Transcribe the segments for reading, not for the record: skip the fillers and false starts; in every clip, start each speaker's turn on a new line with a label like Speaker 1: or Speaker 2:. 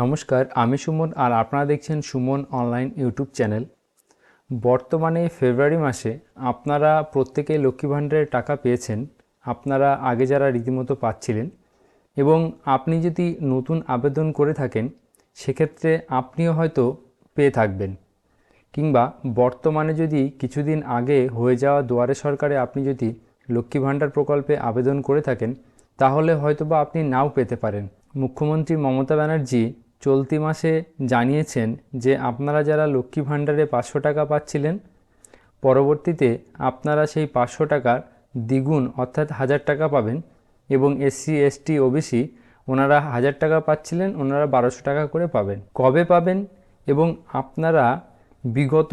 Speaker 1: নমস্কার, আমি সুমন আর আপনারা দেখছেন সুমন অনলাইন ইউটিউব চ্যানেল। বর্তমানে ফেব্রুয়ারি মাসে আপনারা প্রত্যেকে লক্ষ্মী ভাণ্ডারের টাকা পেয়েছেন। আপনারা আগে যারা রীতিমতো পাচ্ছিলেন এবং আপনি যদি নতুন আবেদন করে থাকেন সেক্ষেত্রে আপনিও হয়তো পেয়ে থাকবেন, কিংবা বর্তমানে যদি কিছুদিন আগে হয়ে যাওয়া দুয়ারে সরকারে আপনি যদি লক্ষ্মী ভাণ্ডার প্রকল্পে আবেদন করে থাকেন তাহলে হয়তোবা আপনি নাও পেতে পারেন। মুখ্যমন্ত্রী মমতা ব্যানার্জি চলতি মাসে জানিয়েছেন যে আপনারা যারা লক্ষ্মী ভাণ্ডারে 500 টাকা পাচ্ছিলেন, পরবর্তীতে আপনারা সেই 500 টাকার দ্বিগুণ অর্থাৎ 1000 টাকা পাবেন। এবং SC ST OBC ওনারা 1000 টাকা পাচ্ছিলেন, ওনারা 1200 টাকা করে পাবেন। কবে পাবেন এবং আপনারা বিগত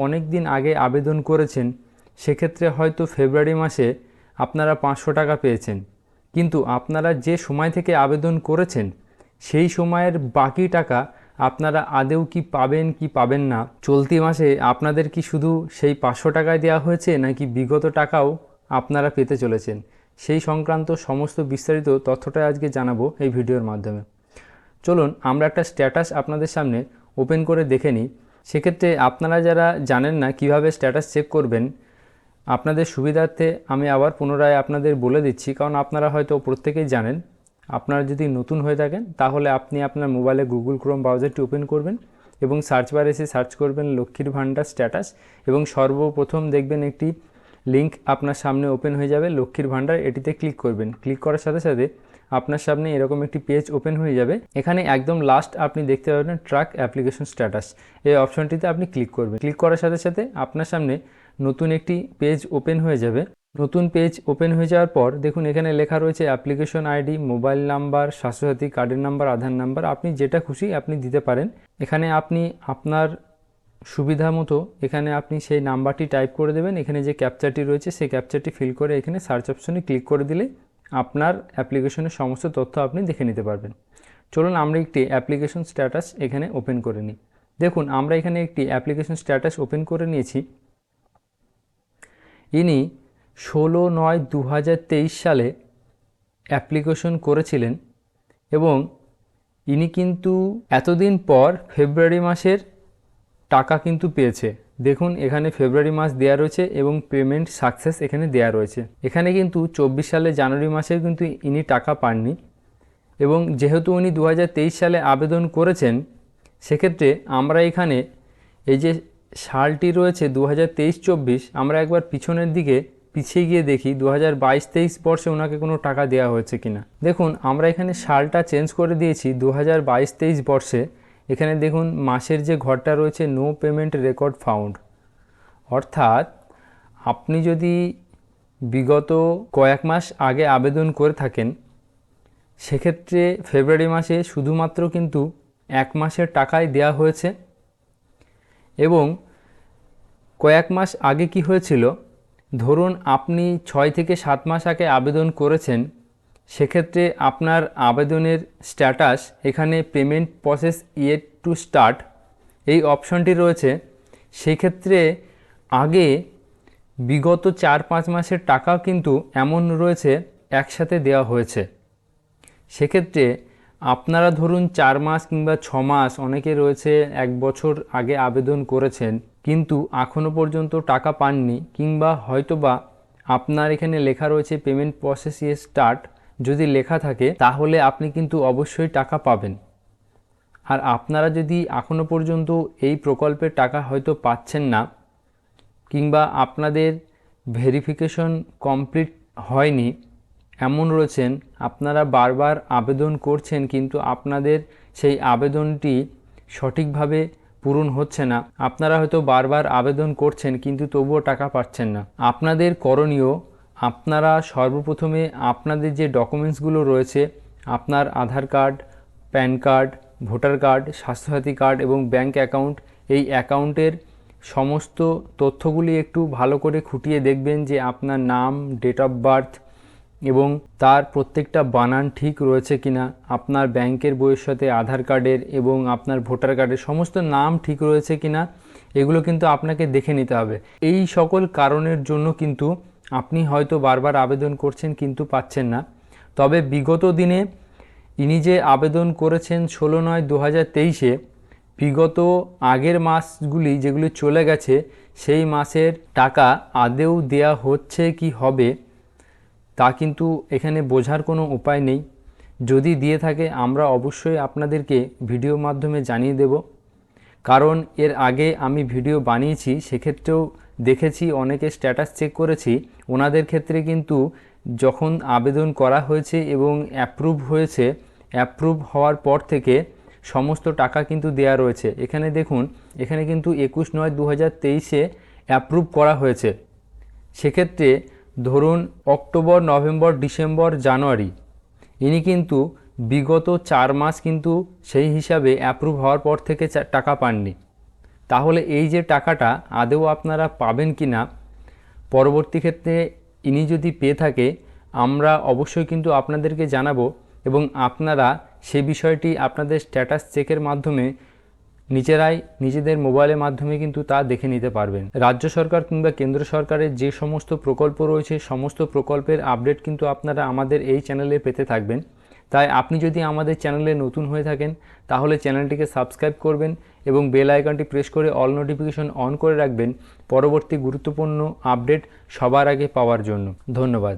Speaker 1: অনেক দিন আগে আবেদন করেছেন, সেক্ষেত্রে হয়তো ফেব্রুয়ারি মাসে আপনারা 500 টাকা পেয়েছেন, কিন্তু আপনারা যে সময় থেকে আবেদন করেছেন সেই সময়ের বাকি টাকা আপনারা আদৌ কি পাবেন কি পাবেন না, চলতি মাসে আপনাদের কি শুধু সেই 500 টাকায় দেওয়া হয়েছে নাকি বিগত টাকাও আপনারা পেতে চলেছেন, সেই সংক্রান্ত সমস্ত বিস্তারিত তথ্যটাই আজকে জানাবো এই ভিডিওর মাধ্যমে। চলুন আমরা একটা স্ট্যাটাস আপনাদের সামনে ওপেন করে দেখে নিই। সেক্ষেত্রে আপনারা যারা জানেন না কিভাবে স্ট্যাটাস চেক করবেন, আপনাদের সুবিধার্থে আমি আবার পুনরায় আপনাদের বলে দিচ্ছি, কারণ আপনারা হয়তো প্রত্যেকেই জানেন। আপনারা যদি নতুন হয়ে থাকেন তাহলে আপনি আপনার মোবাইলে গুগল ক্রোম ব্রাউজারটি ওপেন করবেন এবং সার্চ বারে এসে সার্চ করবেন লক্ষ্মীর ভাণ্ডার স্ট্যাটাস, এবং সর্বপ্রথম দেখবেন একটি লিঙ্ক আপনার সামনে ওপেন হয়ে যাবে লক্ষ্মীর ভাণ্ডার। এটিতে ক্লিক করবেন। ক্লিক করার সাথে সাথে আপনার সামনে এরকম একটি পেজ ওপেন হয়ে যাবে। এখানে একদম লাস্ট আপনি দেখতে পাবেন ট্র্যাক অ্যাপ্লিকেশন স্ট্যাটাস, এই অপশনটিতে আপনি ক্লিক করবেন। ক্লিক করার সাথে সাথে আপনার সামনে নতুন একটি পেজ ওপেন হয়ে যাবে। নতুন পেজ ওপেন হয়ে যাওয়ার পর দেখুন এখানে লেখা রয়েছে application ID, mobile number, Swasthyasathi কার্ডের নাম্বার, আধার নাম্বার, আপনি যেটা খুশি আপনি দিতে পারেন। এখানে আপনি আপনার সুবিধা মতো এখানে আপনি সেই নাম্বারটি টাইপ করে দেবেন। এখানে যে ক্যাপচারটি রয়েছে সেই ক্যাপচারটি ফিল করে এখানে সার্চ অপশনে ক্লিক করে দিলে আপনার অ্যাপ্লিকেশনের সমস্ত তথ্য আপনি দেখে নিতে পারবেন। চলুন আমরা একটি অ্যাপ্লিকেশন স্ট্যাটাস এখানে ওপেন করে নিই। দেখুন আমরা এখানে একটি অ্যাপ্লিকেশন স্ট্যাটাস ওপেন করে নিয়েছি। ইনি 16/9/2023 সালে অ্যাপ্লিকেশন করেছিলেন এবং ইনি কিন্তু এতদিন পর ফেব্রুয়ারি মাসের টাকা কিন্তু পেয়েছে। দেখুন এখানে ফেব্রুয়ারি মাস দেওয়া রয়েছে এবং পেমেন্ট সাকসেস এখানে দেওয়া রয়েছে। এখানে কিন্তু 24 সালে জানুয়ারি মাসে কিন্তু ইনি টাকা পাননি, এবং যেহেতু উনি 2023 সালে আবেদন করেছেন সেক্ষেত্রে আমরা এখানে এই যে সালটি রয়েছে 2023-24, আমরা একবার পিছনের দিকে পিছিয়ে গিয়ে দেখি 2022-23 বর্ষে ওনাকে কোনো টাকা দেওয়া হয়েছে কিনা। দেখুন আমরা এখানে সালটা চেঞ্জ করে দিয়েছি 2022-23 বর্ষে। এখানে দেখুন মাসের যে ঘরটা রয়েছে নো পেমেন্ট রেকর্ড ফাউন্ড, অর্থাৎ আপনি যদি বিগত কয়েক মাস আগে আবেদন করে থাকেন সেক্ষেত্রে ফেব্রুয়ারি মাসে শুধুমাত্র কিন্তু 1 মাসের টাকাই দেওয়া হয়েছে। এবং কয়েক মাস আগে কি হয়েছিল, ধরুন আপনি 6 থেকে 7 মাস আগে আবেদন করেছেন, সেক্ষেত্রে আপনার আবেদনের স্ট্যাটাস এখানে payment process yet to start এই অপশনটি রয়েছে। সেই ক্ষেত্রে আগে বিগত 4-5 মাসের টাকা কিন্তু এমন রয়েছে একসাথে দেওয়া হয়েছে। সেক্ষেত্রে আপনারা ধরুন 4 মাস কিংবা 6 মাস, অনেকে রয়েছে 1 বছর আগে আবেদন করেছেন কিন্তু এখনও পর্যন্ত টাকা পাননি, কিংবা হয়তোবা আপনার এখানে লেখা রয়েছে পেমেন্ট প্রসেস ইয়ে স্টার্ট, যদি লেখা থাকে তাহলে আপনি কিন্তু অবশ্যই টাকা পাবেন। আর আপনারা যদি এখনও পর্যন্ত এই প্রকল্পের টাকা হয়তো পাচ্ছেন না, কিংবা আপনাদের ভেরিফিকেশন কমপ্লিট হয়নি এমন রয়েছেন, আপনারা বারবার আবেদন করছেন কিন্তু আপনাদের সেই আবেদনটি সঠিকভাবে পূরণ হচ্ছে না, আপনারা হয়তো বারবার আবেদন করছেন কিন্তু তবুও টাকা পাচ্ছেন না, আপনাদের করণীয় আপনারা সর্বপ্রথমে আপনাদের যে ডকুমেন্টসগুলো রয়েছে, আপনার Aadhaar card, PAN card, voter card, Swasthyasathi card এবং ব্যাঙ্ক অ্যাকাউন্ট, এই অ্যাকাউন্টের সমস্ত তথ্যগুলি একটু ভালো করে খুঁটিয়ে দেখবেন যে আপনার নাম, ডেট অফ বার্থ এবং তার প্রত্যেকটা বানান ঠিক রয়েছে কিনা, আপনার ব্যাংকের বইয়ের সাথে আধার কার্ডের এবং আপনার ভোটার কার্ডের সমস্ত নাম ঠিক রয়েছে কিনা, এগুলো কিন্তু আপনাকে দেখে নিতে হবে। এই সকল কারণের জন্য কিন্তু আপনি হয়তো বারবার আবেদন করছেন কিন্তু পাচ্ছেন না। তবে বিগত দিনে ইনি যে আবেদন করেছেন 16/9/2023-এ, বিগত আগের মাসগুলি যেগুলি চলে গেছে সেই মাসের টাকা আদৌ দেয়া হচ্ছে কি হবে তা কিন্তু এখানে বোঝার কোনো উপায় নেই। যদি দিয়ে থাকে আমরা অবশ্যই আপনাদেরকে ভিডিওর মাধ্যমে জানিয়ে দেব, কারণ এর আগে আমি ভিডিও বানিয়েছি, সেক্ষেত্রেও দেখেছি, অনেকে স্ট্যাটাস চেক করেছি, ওনাদের ক্ষেত্রে কিন্তু যখন আবেদন করা হয়েছে এবং অ্যাপ্রুভ হয়েছে, অ্যাপ্রুভ হওয়ার পর থেকে সমস্ত টাকা কিন্তু দেয়া রয়েছে। এখানে দেখুন, এখানে কিন্তু 21/9/2023-এ অ্যাপ্রুভ করা হয়েছে। সেক্ষেত্রে ধরুন অক্টোবর, নভেম্বর, ডিসেম্বর, জানুয়ারি, ইনি কিন্তু বিগত 4 মাস কিন্তু সেই হিসাবে অ্যাপ্রুভ হওয়ার পর থেকে টাকা পাননি। তাহলে এই যে টাকাটা আদৌ আপনারা পাবেন কি না, পরবর্তী ক্ষেত্রে ইনি যদি পেয়ে থাকে আমরা অবশ্যই কিন্তু আপনাদেরকে জানাবো, এবং আপনারা সে বিষয়টি আপনাদের স্ট্যাটাস চেকের মাধ্যমে নিজেরাই নিজেদের মোবাইলের মাধ্যমে কিন্তু তা দেখে নিতে পারবেন। রাজ্য সরকার কিংবা কেন্দ্র সরকারের যে সমস্ত প্রকল্প রয়েছে সমস্ত প্রকল্পের আপডেট কিন্তু আপনারা আমাদের এই চ্যানেলে পেতে থাকবেন। তাই আপনি যদি আমাদের চ্যানেলে নতুন হয়ে থাকেন তাহলে চ্যানেলটিকে সাবস্ক্রাইব করবেন এবং বেল আইকনটি প্রেস করে অল নোটিফিকেশন অন করে রাখবেন পরবর্তী গুরুত্বপূর্ণ আপডেট সবার আগে পাওয়ার জন্য। ধন্যবাদ।